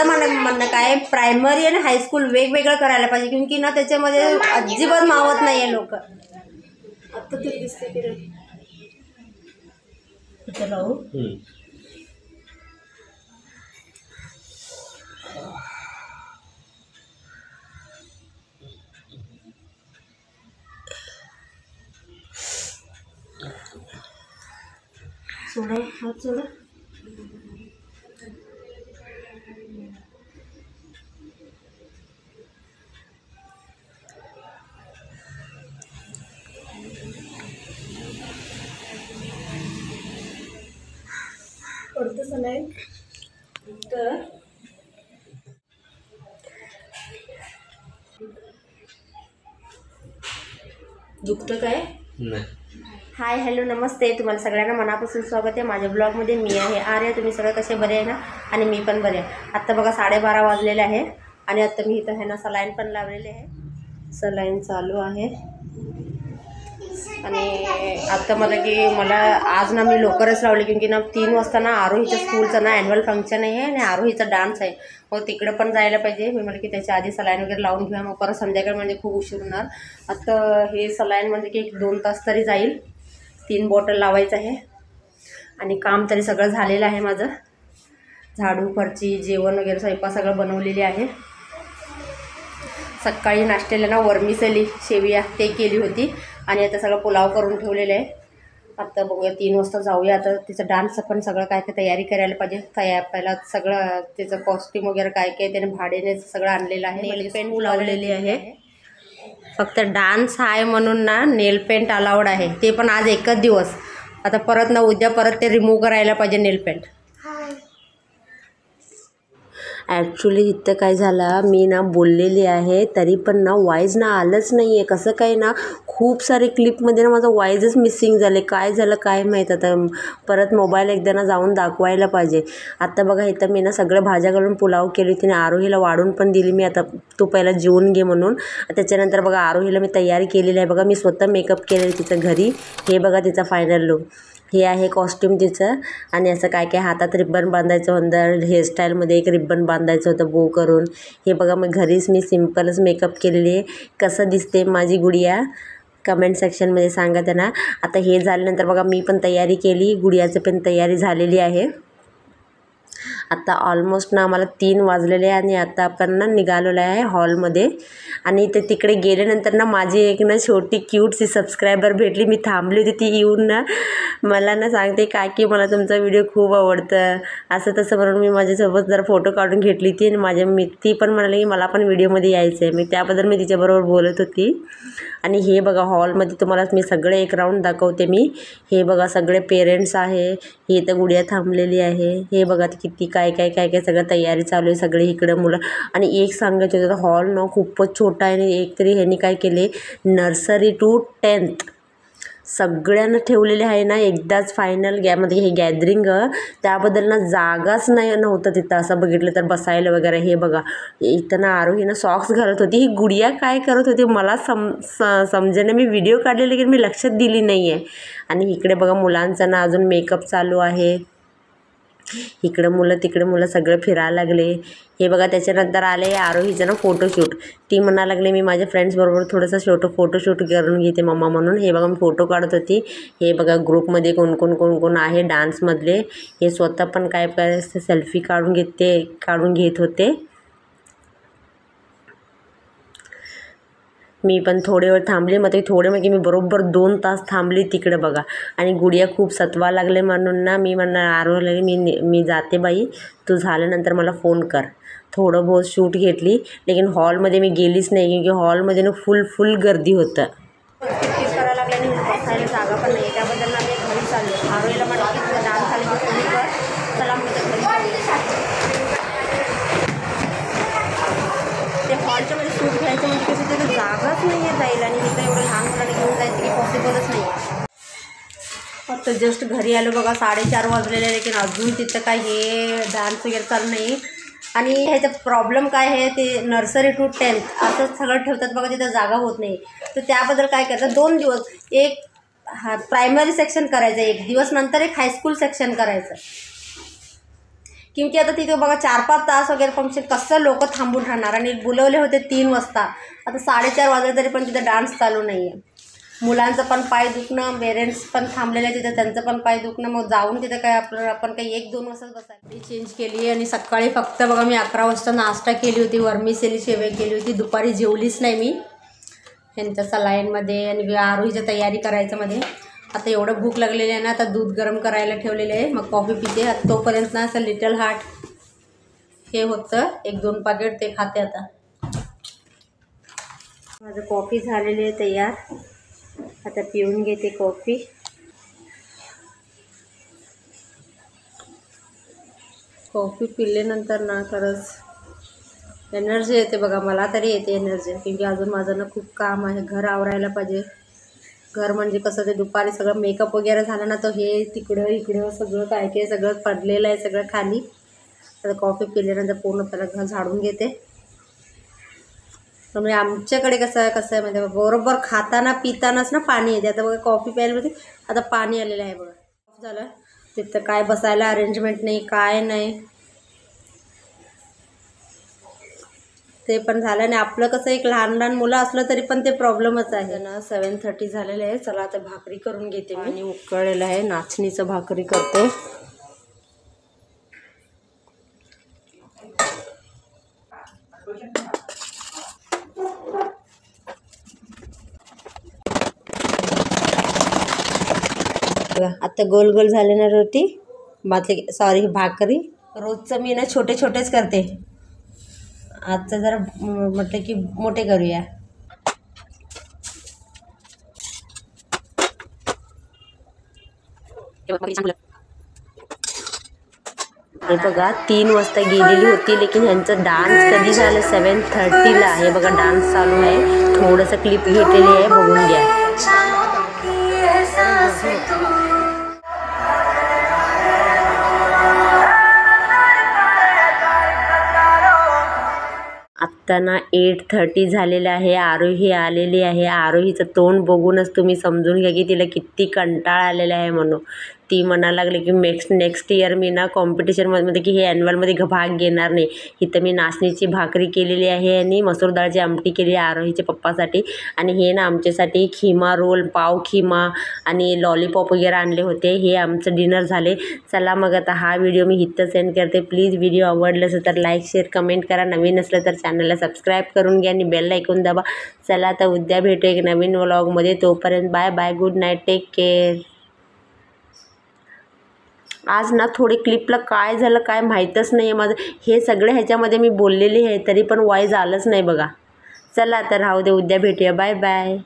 माझं म्हणणं काय, प्रायमरी आणि हायस्कूल वेगवेगळं करायला पाहिजे, क्योंकि ना त्याच्यामध्ये अजिबात मावत नाही आहे लोक. आता तरी दिसते की इथं राहू. सोडा हात सोडा. पडतं सलाईन तर दुखतं काय? हाय हॅलो नमस्ते, तुम्हाला सगळ्यांना मनापासून स्वागत आहे माझ्या ब्लॉगमध्ये. मी आहे आर्या. तुम्ही सगळे कसे बरे आहे ना? आणि मी पण बरे आहे. आत्ता बघा 12:30 वाजलेले आहे आणि आत्ता मी इथं आहे ना सलाईन पण लावलेले आहे. सलाईन चालू आहे आणि आत्ता मला आज ना मी लवकरच लावले, क्योंकि ना 3 वाजता ना आरोहीच्या स्कूलचं ना ॲन्युअल फंक्शन आहे आणि आरोहीचा डान्स आहे. मग तिकडं पण जायला पाहिजे. मी म्हटलं की त्याच्या आधी सलाईन वगैरे लावून घेऊया, मग परत संध्याकाळ म्हणजे खूप उशीर होणार. आत्ता हे सलाईन म्हणजे की 1-2 तास तरी जाईल. 3 बॉटल लावायचं आहे आणि काम तरी सगळं झालेलं आहे माझं. झाडू फरची जेवण वगैरे स्वयंपाक सगळं बनवलेली आहे. सकाळी नाश्त्याला ना वर्मिसेली शेविया ते केली होती आणि आता सगळं पुलाव करून ठेवलेलं आहे. आता बघूया 3 वाजता जाऊया. आता तिचं डान्सचं पण सगळं काय काय तयारी करायला पाहिजे. पहिला सगळं त्याचं कॉस्ट्यूम वगैरे काय काय त्याने भाड्याने सगळं आणलेलं आहे. नेल पेंट लावलेली आहे. फक्त डान्स आहे म्हणून ना नेल पेंट अलाउड आहे, ते पण आज एकच दिवस. आता परत ना उद्या परत ते रिमूव्ह करायला पाहिजे नेल पेंट. ॲक्च्युली इथं काय झालं, मी ना बोललेली आहे तरी पण ना वॉईस ना आलंच नाही आहे. कसं काय ना, खूप सारे क्लिपमध्ये ना माझा वॉईसच मिसिंग झाले. काय झालं काय माहीत. आता परत मोबाईल एकदा ना जाऊन दाखवायला पाहिजे. आता बघा इथं मी ना सगळं भाज्या घालून पुलाव केली होती आणि आरोहीला वाढून पण दिली मी. आता तू पहिला जेवून घे म्हणून. त्याच्यानंतर बघा आरोहीला मी तयारी केलेली आहे. बघा मी स्वतः मेकअप केलेलं तिचं घरी. हे बघा तिचा फायनल लुक. हे आहे कॉस्ट्यूम तिचं आणि असं काय काय हातात रिब्बन बांधायचं होतं. हेअरस्टाईलमध्ये एक रिब्बन बांधायचं होतं बो करून. हे बघा मग घरीच मी सिम्पलच मेकअप केलेली आहे. कसं दिसते माझी गुडिया कमेंट सेक्शनमध्ये सांगा त्यांना. आता हे झाल्यानंतर बघा मी पण तयारी केली, गुडियाचं पण तयारी झालेली आहे. आता ऑलमोस्ट ना आम्हाला 3 वाजलेले आहे आणि आता आपण ना निघालेलो आहे हॉलमध्ये. आणि ते तिकडे गेल्यानंतर ना माझी एक ना छोटी क्यूटची सबस्क्रायबर भेटली. मी थांबली होती, ती येऊन ना मला ना सांगते काय की मला तुमचा व्हिडिओ खूप आवडतं असं तसं म्हणून मी माझ्यासोबत जरा फोटो काढून घेतली ती. आणि ती पण म्हणाली की मला पण व्हिडिओमध्ये यायचं आहे. मी त्याबद्दल मी तिच्याबरोबर बोलत होती. आणि हे बघा हॉलमध्ये तुम्हाला मी सगळे एक राऊंड दाखवते मी. हे बघा सगळे पेरेंट्स आहे. हे तर गुडिया थांबलेली आहे. हे बघा किती काय काय काय काय सगळं तयारी चालू आहे. सगळे इकडं मुलं. आणि एक सांगायचं होतं, हॉल ना खूपच छोटा आहे. आणि एक तरी ह्यांनी काय केले, नर्सरी टू 10th सगळ्यांना ठेवलेले आहे ना एकदाच फायनल म्हणजे हे गॅदरिंग. त्याबद्दल ना जागाच नव्हतं तिथं असं बघितलं तर बसायला वगैरे. हे बघा इथं ना आरोही ना सॉक्स घालत होती. ही गुडिया काय करत होती मला समजेने. मी व्हिडिओ काढलेले की मी लक्षात दिली नाही आहे. आणि इकडे बघा मुलांचा ना अजून मेकअप चालू आहे. इकडं मुलं तिकडे मुलं सगळं फिरायला लागले. हे बघा त्याच्यानंतर आले आरोहीचं ना फोटोशूट. ती म्हणा लागले मी माझ्या फ्रेंड्सबरोबर थोडंसं फोटोशूट करून घेते मम्मा म्हणून. हे बघा मी फोटो काढत होती. हे बघा ग्रुपमध्ये कोण कोण आहे डान्समधले. हे स्वतः पण काय करायचं सेल्फी काढून घेत होते. मी पण थोडे वेळ थांबले. मग ते थोडे म्हणजे मी बरोबर 2 तास थांबली तिकडे बघा. आणि गुडिया खूप सतवा लागले म्हणून ना मी म्हणणार आरोहला मी जाते बाई, तू झाल्यानंतर मला फोन कर. थोडं बहुत शूट घेतली. लेकिन हॉलमध्ये मी गेलीच नाही, क्योंकि हॉलमध्ये ना फुल गर्दी होतं. करायला लागल्याने बसायला जागा पण नाही. त्याबद्दल ना मी घरी चाललो. आरोहीला म्हटलं की तुझा डान्स झाले की फोन कर. चला मी तर घरी ते हॉलच्या मध्ये शूट घ्यायचं म्हणजे कसं तिथं जागाच नाही आहे जायला. आणि तिथं एवढं लहान मुलांना घेऊन जायचं की पॉसिबलच नाही. आता जस्ट घरी आलो बघा 4:30 वाजलेले आहे. लेकिन अजून तिथं काय हे डान्स वगैरे चालू नाही. आणि ह्याचा प्रॉब्लेम काय आहे, ते नर्सरी टू 10th असं सगळं ठेवतात बघा, तिथं जागा होत नाही. तर त्याबद्दल काय करतात 2 दिवस एक प्रायमरी सेक्शन करायचं, 1 दिवस नंतर एक हायस्कूल सेक्शन करायचं. किंवा आता तिथे बघा 4-5 तास वगैरे फंक्शन, कसं लोक थांबून राहणार. आणि बोलवले होते 3 वाजता, आता 4:30 वाजले तरी पण तिथे डान्स चालू नाही आहे. मुलांचं पण पाय दुखणं, पेरेंट्स पण थांबलेले आहे तिथे, त्यांचं पण पाय दुखणं. मग जाऊन तिथे काय आपण काही 1-2 वाजताच बसायला. चेंज केली आहे. आणि सकाळी फक्त बघा मी 11 वाजता नाश्ता केली होती, वर्मिसेली शेवई केली होती. दुपारी जेवलीच नाही मी ह्यांच्या सलाईनमध्ये आणि आरोहीची तयारी करायचं मध्ये. आता एवढं भूक लागलेली आहे ना, आता दूध गरम करायला ठेवलेलं आहे, मग कॉफी पिते. आता तोपर्यंत ना असं लिटल हार्ट हे होतं 1-2 पाकिट, ते खाते. आता माझं कॉफी झालेली आहे तयार, आता पिऊन घेते कॉफी. कॉफी पिल्यानंतर ना खरंच एनर्जी येते बघा, मला तरी येते एनर्जी. क्योंकि अजून माझं ना खूप काम आहे, घर आवरायला पाहिजे. घर म्हणजे कसं ते दुपारी सगळं मेकअप वगैरे झालं ना, तर हे तिकडं इकडं सगळं काय काय सगळं पडलेलं आहे सगळं खाली. तर कॉफी पिल्यानंतर पूर्ण पहिला घर झाडून घेते. म्हणजे आमच्याकडे कसं आहे म्हणजे बरोबर खाताना पितानाच ना पाणी येते. आता बघा कॉफी प्यायला आता पाणी आलेलं आहे बघा. झालं तिथं काय बसायला अरेंजमेंट नाही, काय नाही, ते पण झालं. आणि आपलं कसं एक लहान मुलं असलं तरी पण ते प्रॉब्लेमच आहे ना. 7:30 झालेलं आहे. चला आता भाकरी करून घेते मी. आणि उकळलेलं आहे, नाचणीचं भाकरी करते. आता गोल गोल झाले ना रोटी भाकरी. रोजचं मी ना छोटे छोटेच करते, आजचं जरा म्हटलं की मोठे करूया. हे बघा 3 वाजता गेलेली होती, लेकिन ह्यांचं डान्स कधी झालं 7:30ला. हे बघा डान्स चालू आहे, थोडंसं क्लिप घेतलेली आहे, बघून घ्या. आत्ता ना 8:30 झालेलं आहे. आरोही आलेली आहे. आरोहीचं तोंड बघूनच तुम्ही समजून घ्या की तिला किती कंटाळा आलेला आहे म्हणून. ती म्हणायला लागली की नेक्स्ट इयर मी ना कॉम्पिटिशनमध्ये की हे ॲन्युअलमध्ये भाग घेणार नाही. इथं मी नाचणीची भाकरी केलेली आहे आणि मसूर डाळची आमटी केली आहे आरोहीच्या पप्पासाठी. आणि हे ना आमच्यासाठी खिमा रोल, पाव खिमा आणि लॉलीपॉप वगैरे आणले होते. हे आमचं डिनर झाले. चला मग आता हा व्हिडिओ मी इथं सेंड करते. प्लीज व्हिडिओ आवडलं असेल तर लाईक शेअर कमेंट करा. नवीन असलं तर चॅनलला सबस्क्राईब करून घ्या आणि बेल आयकॉन दाबा. चला आता उद्या भेटू एक नवीन व्लॉगमध्ये. तोपर्यंत bye bye, good night, take care. आज ना थोडी क्लिपला काय झालं काय माहीतच नाही आहे माझं. हे सगळे ह्याच्यामध्ये मी बोललेली आहे तरी पण वॉईस आलंच नाही बघा. चला आता राहू दे, उद्या भेटूया. Bye bye.